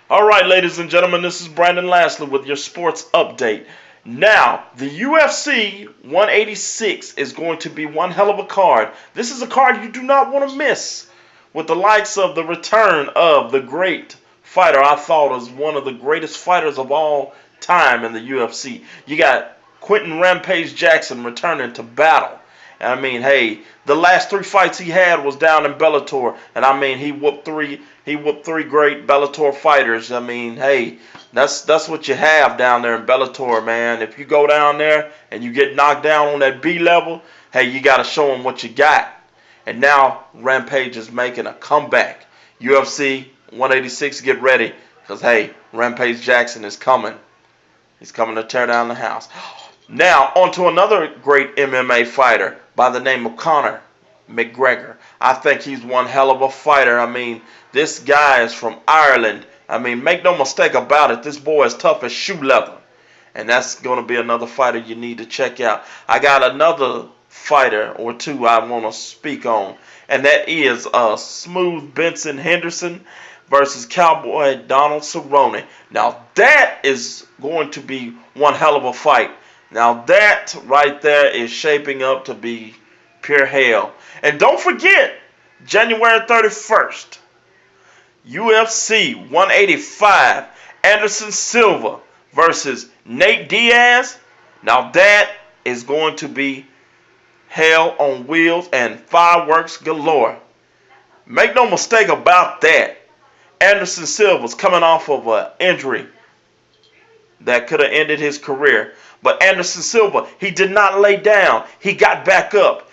All right, ladies and gentlemen, this is Brandon Lashley with your sports update. Now, the UFC 186 is going to be one hell of a card. This is a card you do not want to miss, with the likes of the return of the great fighter I thought was one of the greatest fighters of all time in the UFC. You got Quentin Rampage Jackson returning to battle. And I mean, hey, the last three fights he had was down in Bellator, and I mean, he whooped three great Bellator fighters. I mean, hey, that's what you have down there in Bellator, man. If you go down there and you get knocked down on that B level, hey, you got to show them what you got. And now Rampage is making a comeback. UFC 186, get ready, because hey, Rampage Jackson is coming. He's coming to tear down the house. Now, on to another great MMA fighter by the name of Conor McGregor. I think he's one hell of a fighter. I mean, this guy is from Ireland. I mean, make no mistake about it, this boy is tough as shoe leather. And that's going to be another fighter you need to check out. I got another fighter or two I want to speak on, and that is Smooth Benson Henderson versus Cowboy Donald Cerrone. Now, that is going to be one hell of a fight. Now that right there is shaping up to be pure hell. And don't forget, January 31st, UFC 185, Anderson Silva versus Nate Diaz. Now that is going to be hell on wheels and fireworks galore. Make no mistake about that. Anderson Silva's coming off of an injury that could have ended his career. But Anderson Silva, he did not lay down. He got back up.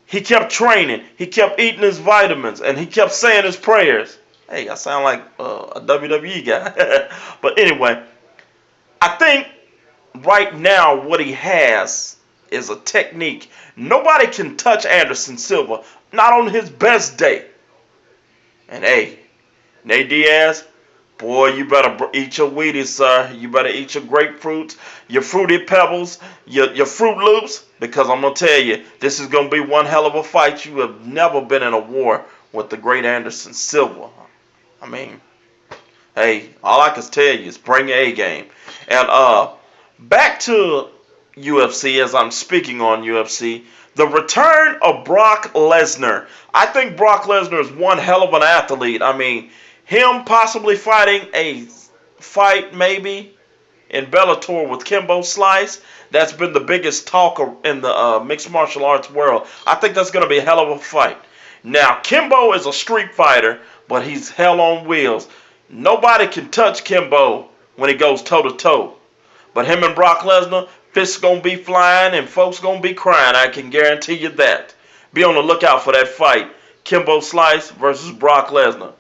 He kept training. He kept eating his vitamins. And he kept saying his prayers. Hey, I sound like a WWE guy. But anyway, I think right now what he has is a technique. Nobody can touch Anderson Silva. Not on his best day. And hey, Nate Diaz, boy, you better eat your Wheaties, sir. You better eat your grapefruits, your Fruity Pebbles, your Fruit Loops, because I'm going to tell you, this is going to be one hell of a fight. You have never been in a war with the great Anderson Silva. I mean, hey, all I can tell you is bring your A game. And back to UFC, as I'm speaking on UFC, the return of Brock Lesnar. I think Brock Lesnar is one hell of an athlete. I mean, him possibly fighting a fight maybe in Bellator with Kimbo Slice, that's been the biggest talk in the mixed martial arts world. I think that's going to be a hell of a fight. Now, Kimbo is a street fighter, but he's hell on wheels. Nobody can touch Kimbo when he goes toe-to-toe. But him and Brock Lesnar, fists going to be flying and folks going to be crying. I can guarantee you that. Be on the lookout for that fight. Kimbo Slice versus Brock Lesnar.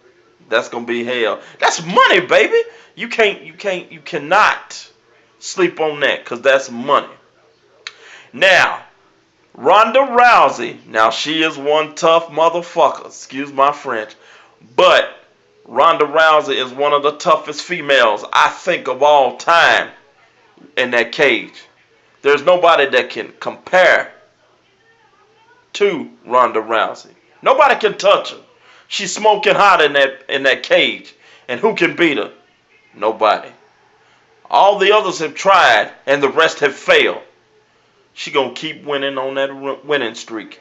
That's going to be hell. That's money, baby. You cannot sleep on that, because that's money. Now, Ronda Rousey. Now, she is one tough motherfucker. Excuse my French. But Ronda Rousey is one of the toughest females, I think, of all time in that cage. There's nobody that can compare to Ronda Rousey. Nobody can touch her. She's smoking hot in that cage. And who can beat her? Nobody. All the others have tried, and the rest have failed. She gonna keep winning on that winning streak.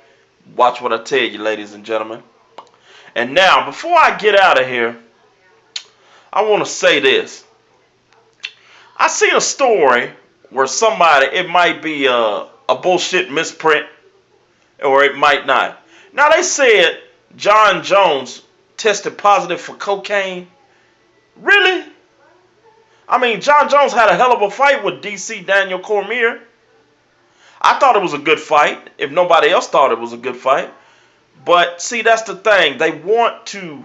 Watch what I tell you, ladies and gentlemen. And now, before I get out of here, I want to say this. I seen a story where somebody, it might be a bullshit misprint, or it might not. Now, they said Jon Jones tested positive for cocaine. Really? I mean, Jon Jones had a hell of a fight with DC Daniel Cormier. I thought it was a good fight, if nobody else thought it was a good fight. But, see, that's the thing. They want to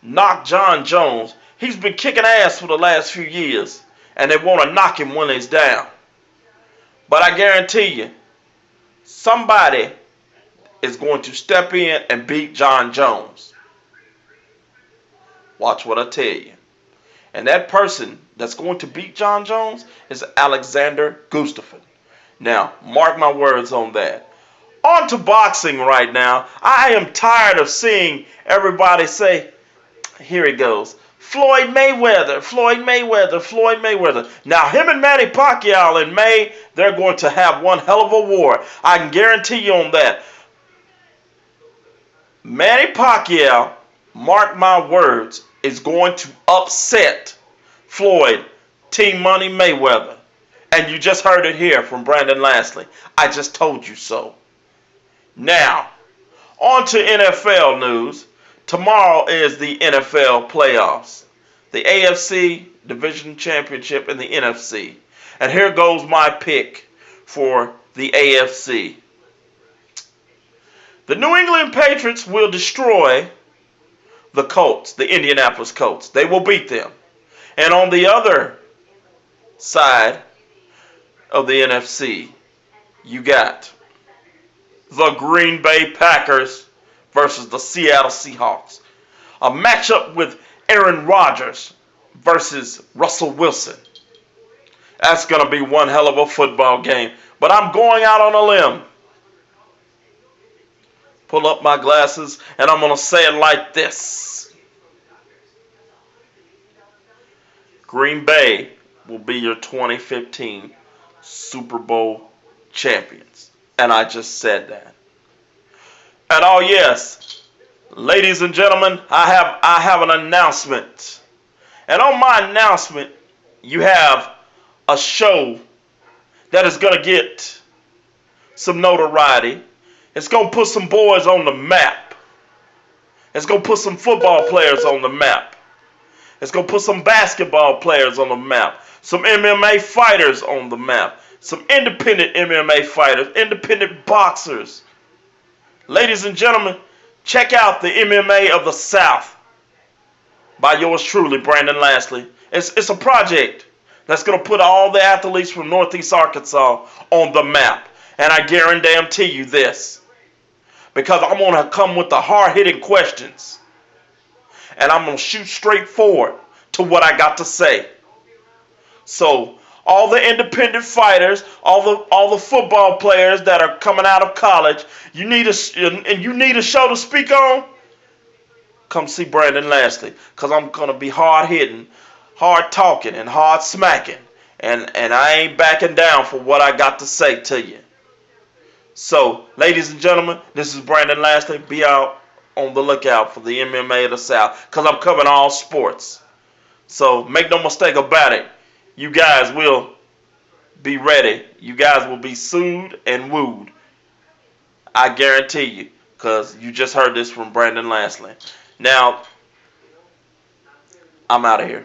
knock Jon Jones. He's been kicking ass for the last few years, and they want to knock him when he's down. But I guarantee you, somebody is going to step in and beat Jon Jones. Watch what I tell you. And that person that's going to beat Jon Jones is Alexander Gustafsson. Now, mark my words on that. On to boxing right now. I am tired of seeing everybody say, here it goes, Floyd Mayweather, Floyd Mayweather, Floyd Mayweather. Now, him and Manny Pacquiao in May, they're going to have one hell of a war. I can guarantee you on that. Manny Pacquiao, mark my words, is going to upset Floyd, Team Money Mayweather. And you just heard it here from Brandon Lastly. I just told you so. Now, on to NFL news. Tomorrow is the NFL playoffs. The AFC Division Championship and the NFC. And here goes my pick for the AFC. The New England Patriots will destroy the Colts, the Indianapolis Colts. They will beat them. And on the other side of the NFC, you got the Green Bay Packers versus the Seattle Seahawks. A matchup with Aaron Rodgers versus Russell Wilson. That's going to be one hell of a football game. But I'm going out on a limb. Pull up my glasses and I'm going to say it like this. Green Bay will be your 2015 Super Bowl champions. And I just said that. And oh yes, ladies and gentlemen, I have an announcement. And on my announcement, you have a show that is going to get some notoriety. It's going to put some boys on the map. It's going to put some football players on the map. It's going to put some basketball players on the map. Some MMA fighters on the map. Some independent MMA fighters, independent boxers. Ladies and gentlemen, check out the MMA of the South by yours truly, Brandon Lastly. It's a project that's going to put all the athletes from Northeast Arkansas on the map. And I guarantee you this. Because I'm going to come with the hard-hitting questions. And I'm going to shoot straight forward to what I got to say. So, all the independent fighters, all the football players that are coming out of college, you need a show to speak on, come see Brandon Lastly. Because I'm going to be hard-hitting, hard-talking, and hard-smacking. And I ain't backing down for what I got to say to you. So, ladies and gentlemen, this is Brandon Lastly. Be out on the lookout for the MMA of the South. Because I'm covering all sports. So, make no mistake about it. You guys will be ready. You guys will be sued and wooed. I guarantee you. Because you just heard this from Brandon Lastly. Now, I'm out of here.